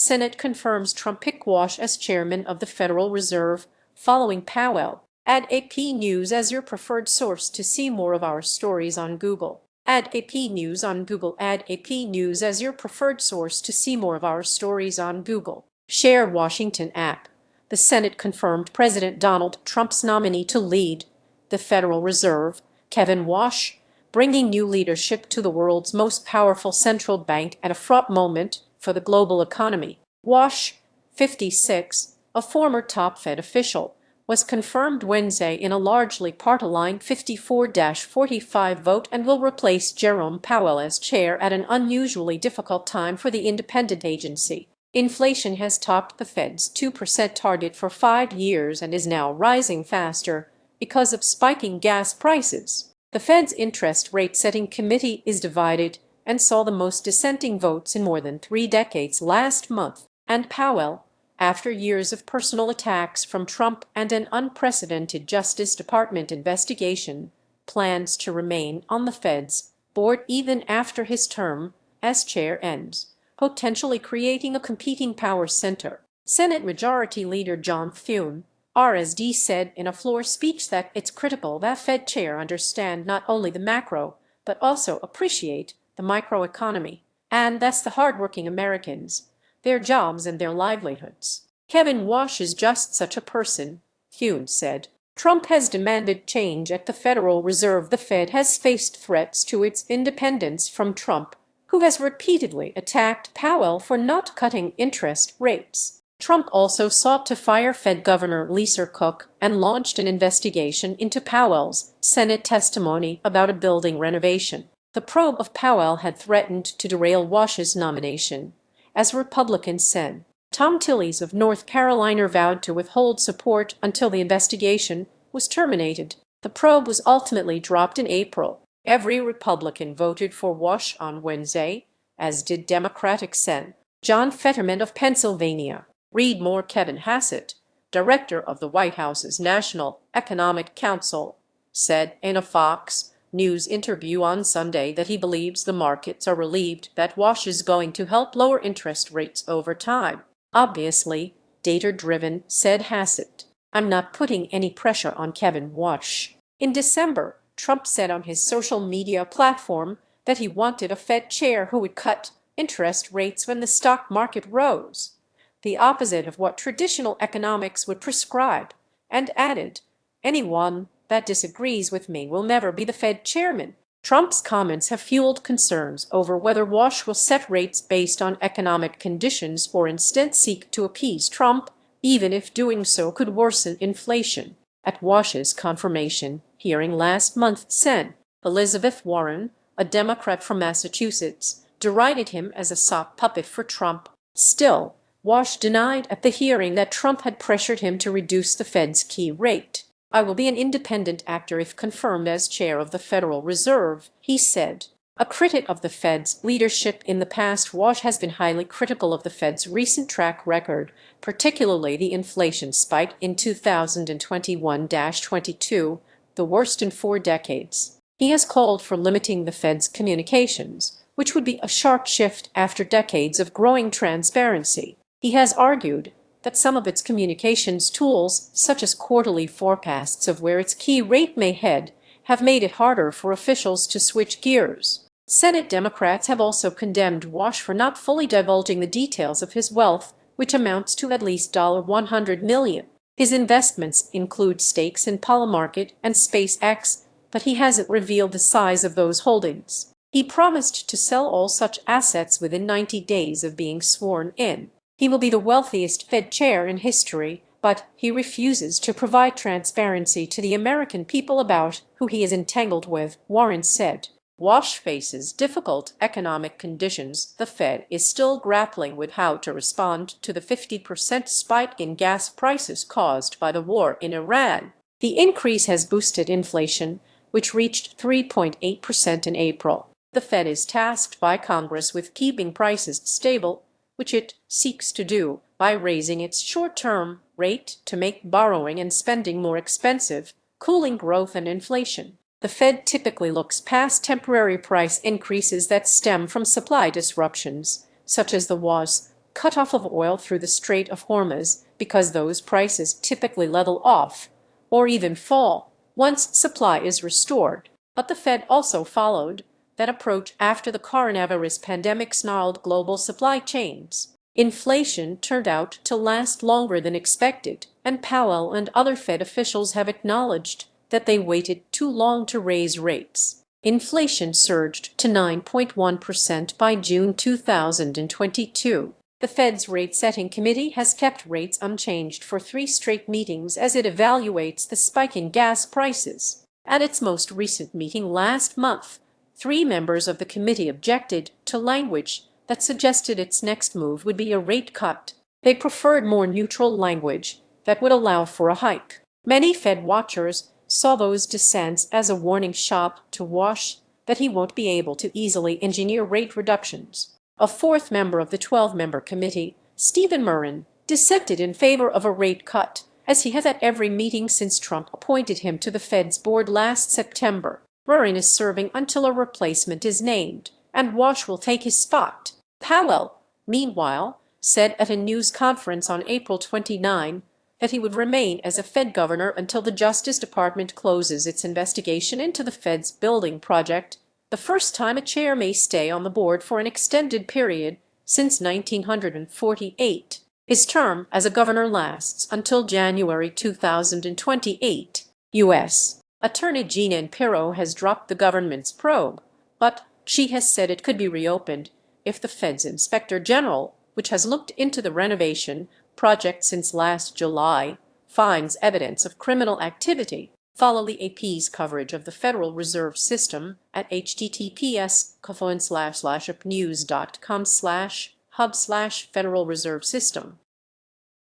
Senate confirms Trump pick Warsh as chairman of the Federal Reserve, following Powell. Add AP News as your preferred source to see more of our stories on Google. Add AP News on Google. Add AP News as your preferred source to see more of our stories on Google. Share Washington app. The Senate confirmed President Donald Trump's nominee to lead the Federal Reserve, Kevin Warsh, bringing new leadership to the world's most powerful central bank at a fraught moment for the global economy. Warsh, 56, a former top Fed official, was confirmed Wednesday in a largely party-line 54-45 vote and will replace Jerome Powell as chair at an unusually difficult time for the independent agency. Inflation has topped the Fed's 2% target for 5 years and is now rising faster because of spiking gas prices. The Fed's interest rate-setting committee is divided and saw the most dissenting votes in more than 3 decades last month, and Powell, after years of personal attacks from Trump and an unprecedented Justice Department investigation, plans to remain on the Fed's board even after his term as chair ends, potentially creating a competing power center. Senate Majority Leader John Thune, RSD, said in a floor speech that it's critical that Fed chair understand not only the macro, but also appreciate the microeconomy, and that's the hardworking Americans, their jobs and their livelihoods. Kevin Warsh is just such a person, Thune said. Trump has demanded change at the Federal Reserve. The Fed has faced threats to its independence from Trump, who has repeatedly attacked Powell for not cutting interest rates. Trump also sought to fire Fed Governor Lisa Cook and launched an investigation into Powell's Senate testimony about a building renovation. The probe of Powell had threatened to derail Warsh's nomination, as Republican Sen. Tom Tillis of North Carolina vowed to withhold support until the investigation was terminated. The probe was ultimately dropped in April. Every Republican voted for Warsh on Wednesday, as did Democratic Sen. John Fetterman of Pennsylvania. Read more. Kevin Hassett, director of the White House's National Economic Council, said in a Fox News interview on Sunday that he believes the markets are relieved that Warsh is going to help lower interest rates over time. Obviously, data-driven, said Hassett. I'm not putting any pressure on Kevin Warsh. In December, Trump said on his social media platform that he wanted a Fed chair who would cut interest rates when the stock market rose, the opposite of what traditional economics would prescribe, and added, anyone that disagrees with me will never be the Fed chairman. Trump's comments have fueled concerns over whether Warsh will set rates based on economic conditions or instead seek to appease Trump, even if doing so could worsen inflation. At Warsh's confirmation hearing last month, Sen. Elizabeth Warren, a Democrat from Massachusetts, derided him as a sock puppet for Trump. Still, Warsh denied at the hearing that Trump had pressured him to reduce the Fed's key rate. I will be an independent actor if confirmed as chair of the Federal Reserve, he said. A critic of the Fed's leadership in the past, Warsh has been highly critical of the Fed's recent track record, particularly the inflation spike in 2021-22, the worst in 4 decades. He has called for limiting the Fed's communications, which would be a sharp shift after decades of growing transparency. He has argued that some of its communications tools, such as quarterly forecasts of where its key rate may head, have made it harder for officials to switch gears. Senate Democrats have also condemned Warsh for not fully divulging the details of his wealth, which amounts to at least $100 million. His investments include stakes in Polymarket and SpaceX, but he hasn't revealed the size of those holdings. He promised to sell all such assets within 90 days of being sworn in. He will be the wealthiest Fed chair in history, but he refuses to provide transparency to the American people about who he is entangled with, Warren said. Warsh faces difficult economic conditions. The Fed is still grappling with how to respond to the 50% spike in gas prices caused by the war in Iran. The increase has boosted inflation, which reached 3.8% in April. The Fed is tasked by Congress with keeping prices stable, which it seeks to do by raising its short-term rate to make borrowing and spending more expensive, cooling growth and inflation. The Fed typically looks past temporary price increases that stem from supply disruptions, such as the war's cutoff of oil through the Strait of Hormuz because those prices typically level off or even fall once supply is restored. But the Fed also followed that approach after the coronavirus pandemic snarled global supply chains. Inflation turned out to last longer than expected, and Powell and other Fed officials have acknowledged that they waited too long to raise rates. Inflation surged to 9.1% by June 2022. The Fed's rate-setting committee has kept rates unchanged for 3 straight meetings as it evaluates the spike in gas prices. At its most recent meeting last month, 3 members of the committee objected to language that suggested its next move would be a rate cut. They preferred more neutral language that would allow for a hike. Many Fed watchers saw those dissents as a warning shot to Warsh that he won't be able to easily engineer rate reductions. A 4th member of the 12-member committee, Stephen Murrin, dissented in favor of a rate cut, as he has at every meeting since Trump appointed him to the Fed's board last September. Murrin is serving until a replacement is named, and Warsh will take his spot. Powell, meanwhile, said at a news conference on April 29 that he would remain as a Fed governor until the Justice Department closes its investigation into the Fed's building project, the first time a chair may stay on the board for an extended period since 1948. His term as a governor lasts until January 2028. U.S. Attorney Jeanine Pirro has dropped the government's probe, but she has said it could be reopened if the Fed's Inspector General, which has looked into the renovation project since last July, finds evidence of criminal activity. Follow the AP's coverage of the Federal Reserve System at https://upnews.com/hub/Federal Reserve System.